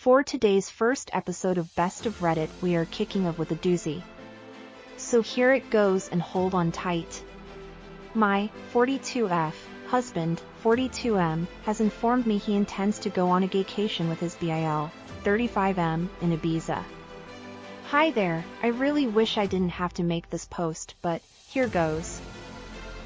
For today's first episode of Best of Reddit, we are kicking off with a doozy. So here it goes, and hold on tight. My 42F husband, 42M, has informed me he intends to go on a gaycation with his BIL, 35M, in Ibiza. Hi there, I really wish I didn't have to make this post, but here goes.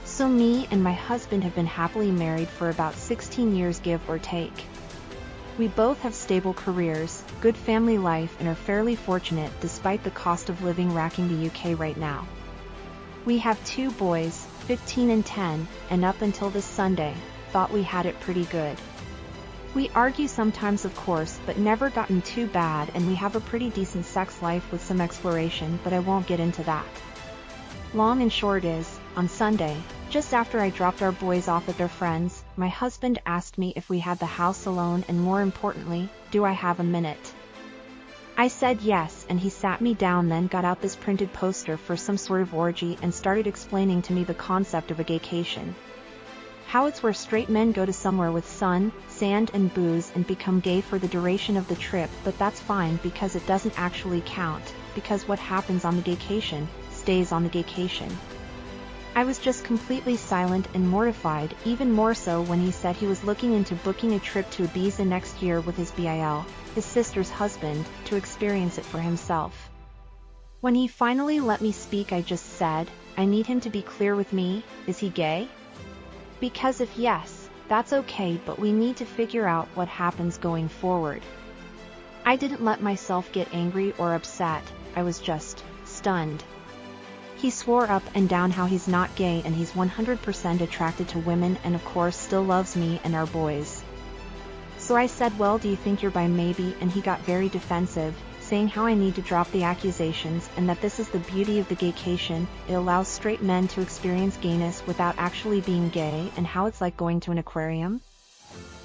So me and my husband have been happily married for about 16 years, give or take. We both have stable careers, good family life, and are fairly fortunate despite the cost of living racking the UK right now. We have 2 boys, 15 and 10, and up until this Sunday, thought we had it pretty good. We argue sometimes, of course, but never gotten too bad, and we have a pretty decent sex life with some exploration, but I won't get into that. Long and short is, on Sunday, just after I dropped our boys off at their friends, my husband asked me if we had the house alone, and more importantly, do I have a minute? I said yes, and he sat me down, then got out this printed poster for some sort of orgy and started explaining to me the concept of a gaycation. How it's where straight men go to somewhere with sun, sand and booze and become gay for the duration of the trip, but that's fine because it doesn't actually count, because what happens on the gaycation stays on the gaycation. I was just completely silent and mortified, even more so when he said he was looking into booking a trip to Ibiza next year with his BIL, his sister's husband, to experience it for himself. When he finally let me speak, I just said, I need him to be clear with me, is he gay? Because if yes, that's okay, but we need to figure out what happens going forward. I didn't let myself get angry or upset, I was just stunned. He swore up and down how he's not gay and he's 100% attracted to women and of course still loves me and our boys. So I said, well, do you think you're bi maybe? And he got very defensive, saying how I need to drop the accusations and that this is the beauty of the gaycation, it allows straight men to experience gayness without actually being gay, and how it's like going to an aquarium.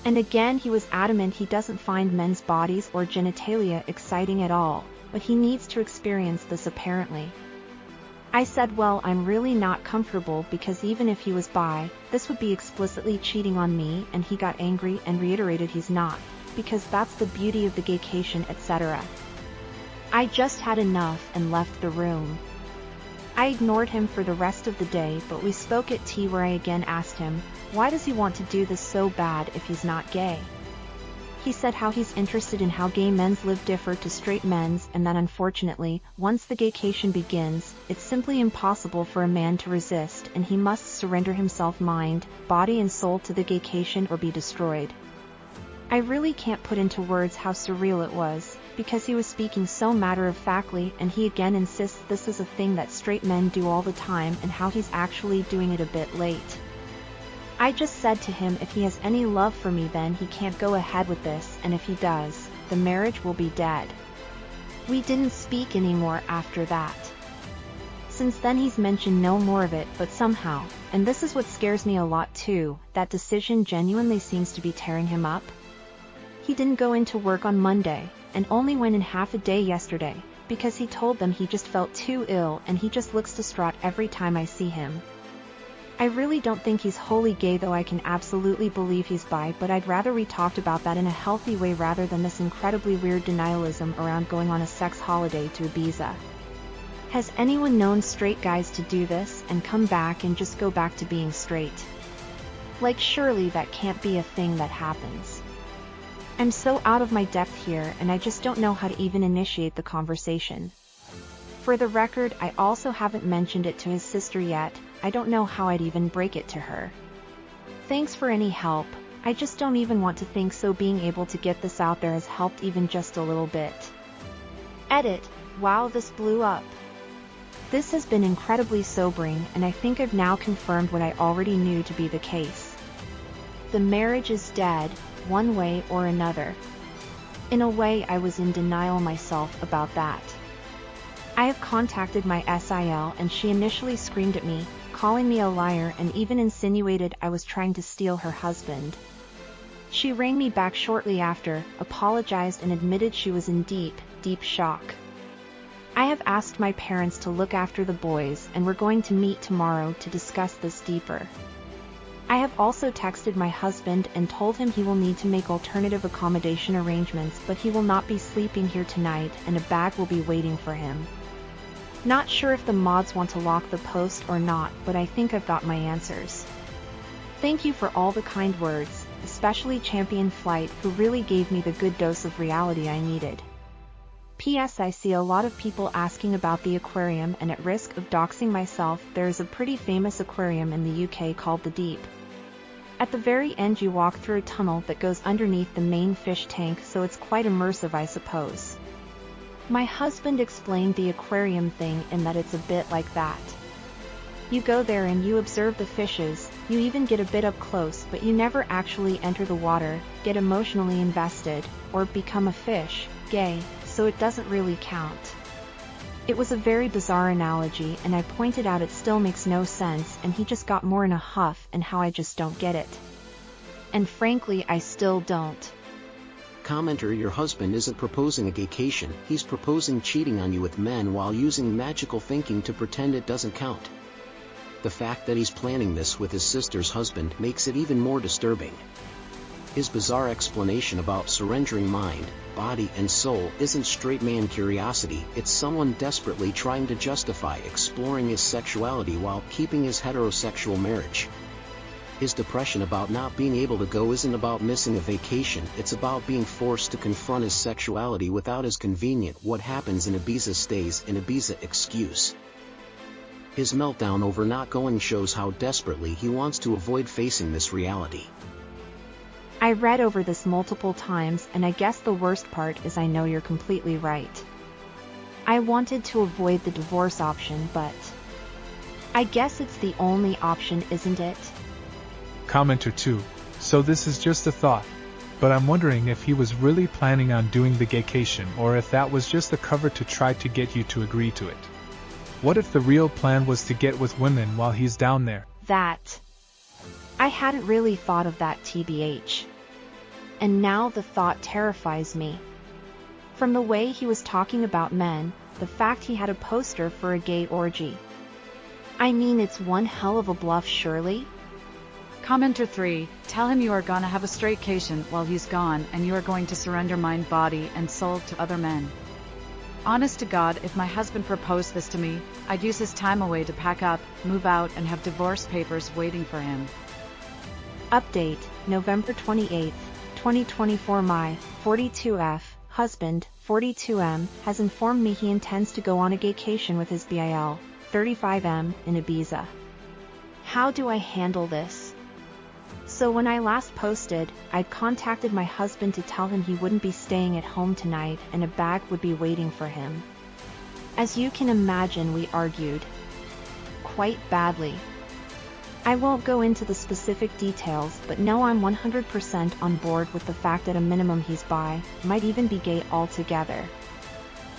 And again he was adamant he doesn't find men's bodies or genitalia exciting at all, but he needs to experience this apparently. I said, well, I'm really not comfortable because even if he was bi, this would be explicitly cheating on me, and he got angry and reiterated he's not, because that's the beauty of the gaycation, etc. I just had enough and left the room. I ignored him for the rest of the day, but we spoke at tea where I again asked him, why does he want to do this so bad if he's not gay? He said how he's interested in how gay men's live differ to straight men's, and that unfortunately, once the gaycation begins, it's simply impossible for a man to resist, and he must surrender himself mind, body and soul to the gaycation or be destroyed. I really can't put into words how surreal it was, because he was speaking so matter-of-factly, and he again insists this is a thing that straight men do all the time and how he's actually doing it a bit late. I just said to him if he has any love for me then he can't go ahead with this, and if he does, the marriage will be dead. We didn't speak anymore after that. Since then he's mentioned no more of it, but somehow, and this is what scares me a lot too, that decision genuinely seems to be tearing him up. He didn't go into work on Monday, and only went in half a day yesterday, because he told them he just felt too ill and he just looks distraught every time I see him. I really don't think he's wholly gay, though I can absolutely believe he's bi, but I'd rather we talked about that in a healthy way rather than this incredibly weird denialism around going on a sex holiday to Ibiza. Has anyone known straight guys to do this and come back and just go back to being straight? Like, surely that can't be a thing that happens. I'm so out of my depth here, and I just don't know how to even initiate the conversation. For the record, I also haven't mentioned it to his sister yet. I don't know how I'd even break it to her. Thanks for any help. I just don't even want to think so. Being able to get this out there has helped even just a little bit. Edit. Wow, this blew up. This has been incredibly sobering, and I think I've now confirmed what I already knew to be the case. The marriage is dead, one way or another. In a way, I was in denial myself about that. I have contacted my SIL, and she initially screamed at me, calling me a liar, and even insinuated I was trying to steal her husband. She rang me back shortly after, apologized and admitted she was in deep, deep shock. I have asked my parents to look after the boys, and we're going to meet tomorrow to discuss this deeper. I have also texted my husband and told him he will need to make alternative accommodation arrangements, but he will not be sleeping here tonight and a bag will be waiting for him. Not sure if the mods want to lock the post or not, but I think I've got my answers. Thank you for all the kind words, especially Champion Flight, who really gave me the good dose of reality I needed. P.S. I see a lot of people asking about the aquarium, and at risk of doxing myself, there is a pretty famous aquarium in the UK called the Deep. At the very end you walk through a tunnel that goes underneath the main fish tank, so it's quite immersive, I suppose. My husband explained the aquarium thing in that it's a bit like that. You go there and you observe the fishes, you even get a bit up close, but you never actually enter the water, get emotionally invested, or become a fish, gay, so it doesn't really count. It was a very bizarre analogy, and I pointed out it still makes no sense, and he just got more in a huff and how I just don't get it. And frankly, I still don't. Commenter, your husband isn't proposing a gaycation, he's proposing cheating on you with men while using magical thinking to pretend it doesn't count. The fact that he's planning this with his sister's husband makes it even more disturbing. His bizarre explanation about surrendering mind, body and soul isn't straight man curiosity, it's someone desperately trying to justify exploring his sexuality while keeping his heterosexual marriage. His depression about not being able to go isn't about missing a vacation, it's about being forced to confront his sexuality without his convenient "what happens in Ibiza stays in Ibiza" excuse. His meltdown over not going shows how desperately he wants to avoid facing this reality. I read over this multiple times, and I guess the worst part is I know you're completely right. I wanted to avoid the divorce option, but I guess it's the only option, isn't it? Commenter 2. So this is just a thought, but I'm wondering if he was really planning on doing the gaycation or if that was just a cover to try to get you to agree to it. What if the real plan was to get with women while he's down there? That. I hadn't really thought of that, TBH. And now the thought terrifies me. From the way he was talking about men, the fact he had a poster for a gay orgy. I mean, it's one hell of a bluff, surely? Commenter 3, tell him you are gonna have a straightcation while he's gone and you are going to surrender mind, body, and soul to other men. Honest to God, if my husband proposed this to me, I'd use his time away to pack up, move out, and have divorce papers waiting for him. Update, November 28, 2024. My 42F husband, 42M, has informed me he intends to go on a gaycation with his BIL, 35M, in Ibiza. How do I handle this? So when I last posted, I'd contacted my husband to tell him he wouldn't be staying at home tonight and a bag would be waiting for him. As you can imagine, we argued quite badly. I won't go into the specific details, but know I'm 100% on board with the fact that a minimum he's bi, might even be gay altogether.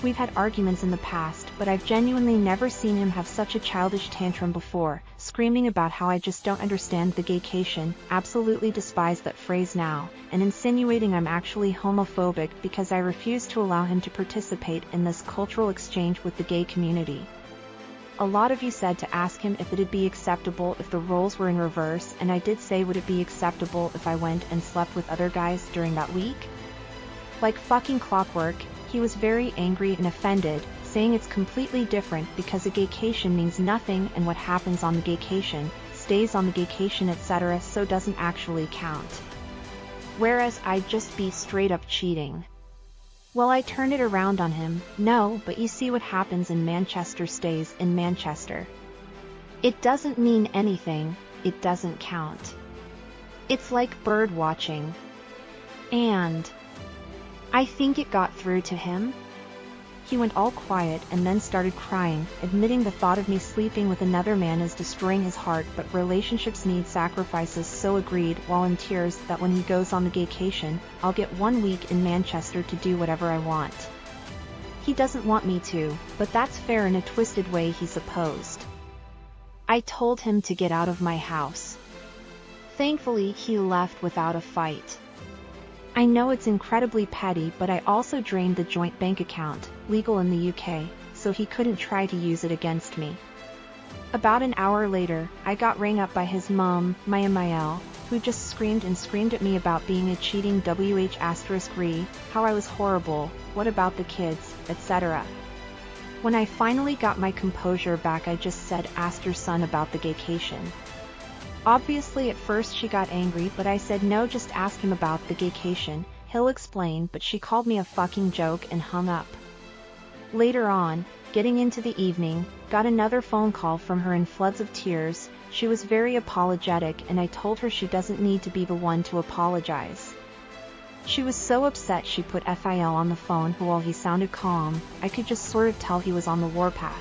We've had arguments in the past, but I've genuinely never seen him have such a childish tantrum before, screaming about how I just don't understand the gaycation, absolutely despise that phrase now, and insinuating I'm actually homophobic because I refuse to allow him to participate in this cultural exchange with the gay community. A lot of you said to ask him if it'd be acceptable if the roles were in reverse, and I did say, would it be acceptable if I went and slept with other guys during that week? Like fucking clockwork, he was very angry and offended, saying it's completely different because a gaycation means nothing and what happens on the gaycation stays on the gaycation, etc., so doesn't actually count. Whereas I'd just be straight up cheating. Well, I turned it around on him. No, but you see, what happens in Manchester stays in Manchester. It doesn't mean anything, it doesn't count. It's like bird watching. And I think it got through to him. He went all quiet and then started crying, admitting the thought of me sleeping with another man is destroying his heart, but relationships need sacrifices, so agreed, while in tears, that when he goes on the gaycation, I'll get 1 week in Manchester to do whatever I want. He doesn't want me to, but that's fair in a twisted way, he supposed. I told him to get out of my house. Thankfully, he left without a fight. I know it's incredibly petty, but I also drained the joint bank account, legal in the UK, so he couldn't try to use it against me. About an hour later, I got rang up by his mom, Maya, who just screamed at me about being a cheating WH*re, how I was horrible, what about the kids, etc. When I finally got my composure back, I just said, ask your son about the gaycation. Obviously at first she got angry, but I said no, just ask him about the gaycation, he'll explain, but she called me a fucking joke and hung up. Later on, getting into the evening, got another phone call from her in floods of tears. She was very apologetic and I told her she doesn't need to be the one to apologize. She was so upset she put Phil on the phone, who, while he sounded calm, I could just sort of tell he was on the warpath.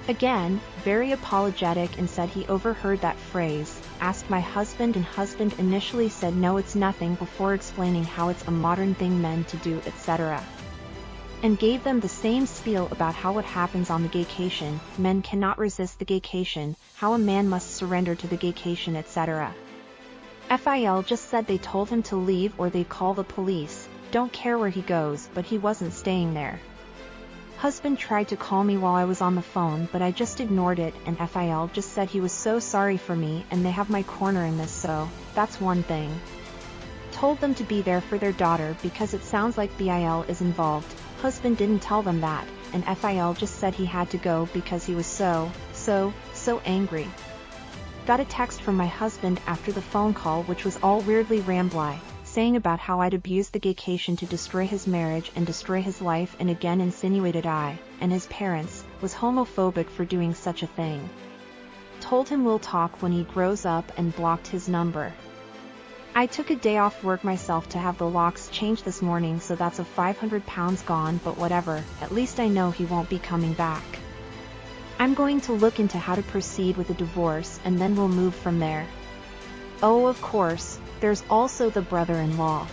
Again, very apologetic, and said he overheard that phrase, asked my husband, and husband initially said no, it's nothing, before explaining how it's a modern thing men to do, etc. And gave them the same spiel about how what happens on the gaycation, men cannot resist the gaycation, how a man must surrender to the gaycation, etc. Phil just said they told him to leave or they'd call the police, don't care where he goes, but he wasn't staying there. Husband tried to call me while I was on the phone, but I just ignored it, and Phil just said he was so sorry for me and they have my corner in this, so that's one thing. Told them to be there for their daughter because it sounds like BIL is involved. Husband didn't tell them that, and Phil just said he had to go because he was so angry. Got a text from my husband after the phone call, which was all weirdly rambly, saying about how I'd abused the gaycation to destroy his marriage and destroy his life, and again insinuated I, and his parents, was homophobic for doing such a thing. Told him we'll talk when he grows up and blocked his number. I took a day off work myself to have the locks changed this morning, so that's a 500 pounds gone, but whatever, at least I know he won't be coming back. I'm going to look into how to proceed with a divorce and then we'll move from there. Oh, of course, there's also the brother-in-law.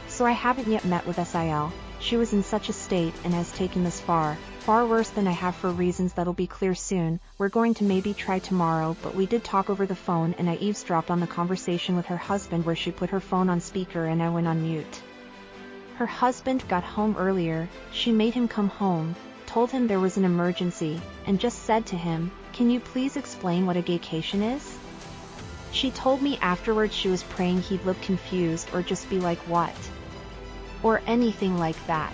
So I haven't yet met with Sil. She was in such a state and has taken this far worse than I have, for reasons that'll be clear soon. We're going to maybe try tomorrow, but we did talk over the phone and I eavesdropped on the conversation with her husband where she put her phone on speaker and I went on mute. Her husband got home earlier, she made him come home, told him there was an emergency, and just said to him, can you please explain what a gaycation is? She told me afterwards she was praying he'd look confused or just be like, what? Or anything like that.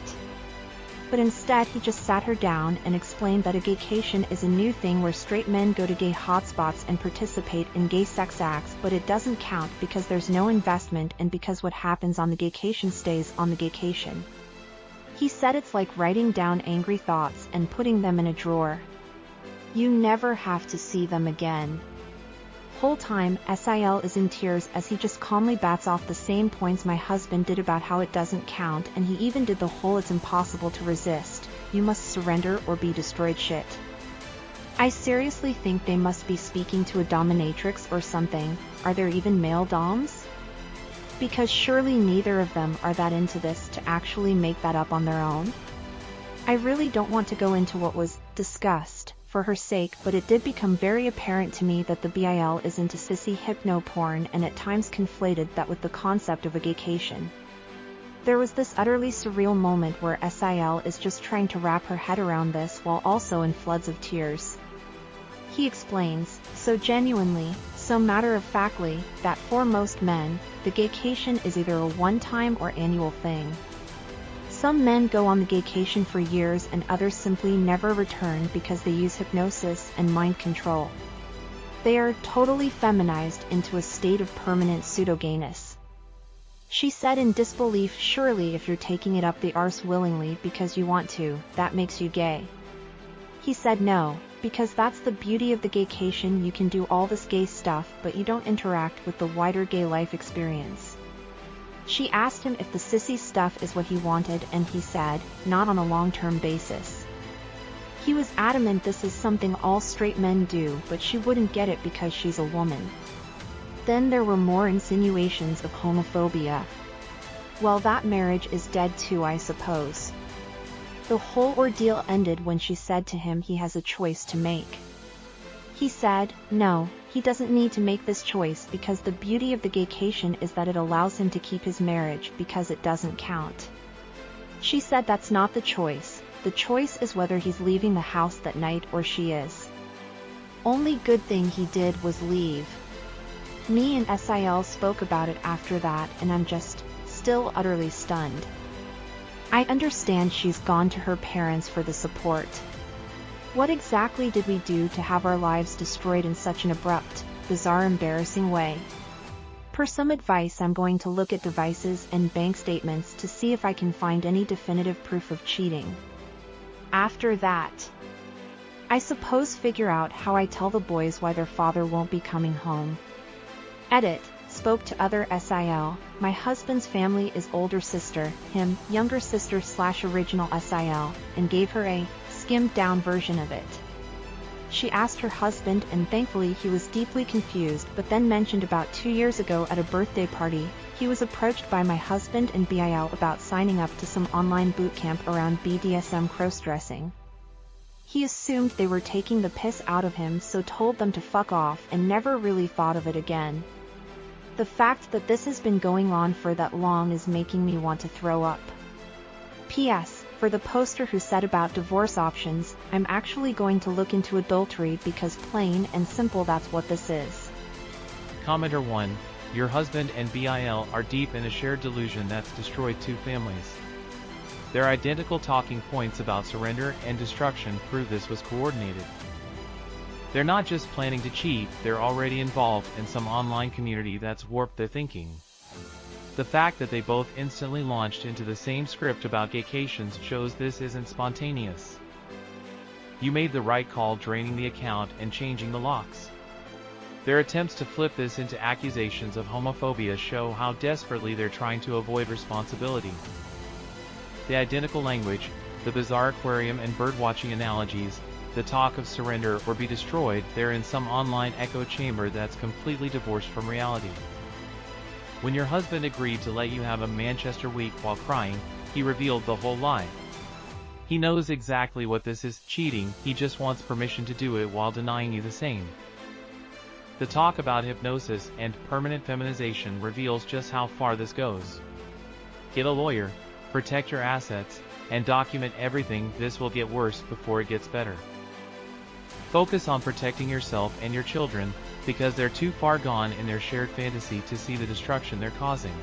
But instead he just sat her down and explained that a gaycation is a new thing where straight men go to gay hotspots and participate in gay sex acts, but it doesn't count because there's no investment and because what happens on the gaycation stays on the gaycation. He said it's like writing down angry thoughts and putting them in a drawer. You never have to see them again. Whole time, Sil is in tears as he just calmly bats off the same points my husband did about how it doesn't count, and he even did the whole it's impossible to resist, you must surrender or be destroyed shit. I seriously think they must be speaking to a dominatrix or something. Are there even male doms? Because surely neither of them are that into this to actually make that up on their own. I really don't want to go into what was discussed for her sake, but it did become very apparent to me that the BIL is into sissy hypno porn and at times conflated that with the concept of a gaycation. There was this utterly surreal moment where Sil is just trying to wrap her head around this while also in floods of tears. He explains, so genuinely, so matter-of-factly, that for most men, the gaycation is either a one-time or annual thing. Some men go on the gaycation for years and others simply never return because they use hypnosis and mind control. They are totally feminized into a state of permanent pseudo-gayness. She said in disbelief, surely if you're taking it up the arse willingly because you want to, that makes you gay. He said no, because that's the beauty of the gaycation, you can do all this gay stuff but you don't interact with the wider gay life experience. She asked him if the sissy stuff is what he wanted and he said, not on a long-term basis. He was adamant this is something all straight men do, but she wouldn't get it because she's a woman. Then there were more insinuations of homophobia. Well, that marriage is dead too, I suppose. The whole ordeal ended when she said to him he has a choice to make. He said, no, he doesn't need to make this choice because the beauty of the gaycation is that it allows him to keep his marriage because it doesn't count. She said that's not the choice is whether he's leaving the house that night or she is. Only good thing he did was leave. Me and SIL spoke about it after that, and I'm just still utterly stunned. I understand she's gone to her parents for the support. What exactly did we do to have our lives destroyed in such an abrupt, bizarre, embarrassing way? For some advice, I'm going to look at devices and bank statements to see if I can find any definitive proof of cheating. After that, I suppose figure out how I tell the boys why their father won't be coming home. Edit. Spoke to other SIL. My husband's family is older sister, him, younger sister / original SIL, and gave her a skimmed down version of it. She asked her husband, and thankfully he was deeply confused, but then mentioned about 2 years ago at a birthday party, he was approached by my husband and BIL about signing up to some online boot camp around BDSM cross-dressing. He assumed they were taking the piss out of him, so told them to fuck off and never really thought of it again. The fact that this has been going on for that long is making me want to throw up. P.S. For the poster who said about divorce options, I'm actually going to look into adultery because plain and simple that's what this is. Commenter 1. Your husband and BIL are deep in a shared delusion that's destroyed 2 families. Their identical talking points about surrender and destruction prove this was coordinated. They're not just planning to cheat, they're already involved in some online community that's warped their thinking. The fact that they both instantly launched into the same script about gaycations shows this isn't spontaneous. You made the right call draining the account and changing the locks. Their attempts to flip this into accusations of homophobia show how desperately they're trying to avoid responsibility. The identical language, the bizarre aquarium and birdwatching analogies, the talk of surrender or be destroyed, they're in some online echo chamber that's completely divorced from reality. When your husband agreed to let you have a Manchester week while crying, he revealed the whole lie. He knows exactly what this is, cheating, he just wants permission to do it while denying you the same. The talk about hypnosis and permanent feminization reveals just how far this goes. Get a lawyer, protect your assets, and document everything. This will get worse before it gets better. Focus on protecting yourself and your children, because they're too far gone in their shared fantasy to see the destruction they're causing.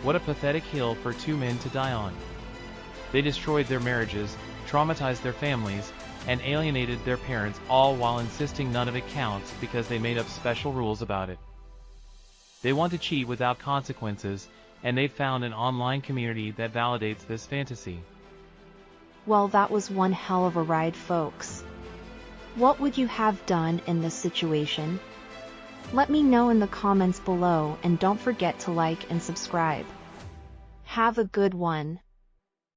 What a pathetic hill for 2 men to die on. They destroyed their marriages, traumatized their families, and alienated their parents, all while insisting none of it counts because they made up special rules about it. They want to cheat without consequences, and they've found an online community that validates this fantasy. Well, that was one hell of a ride, folks. What would you have done in this situation? Let me know in the comments below, and don't forget to like and subscribe. Have a good one.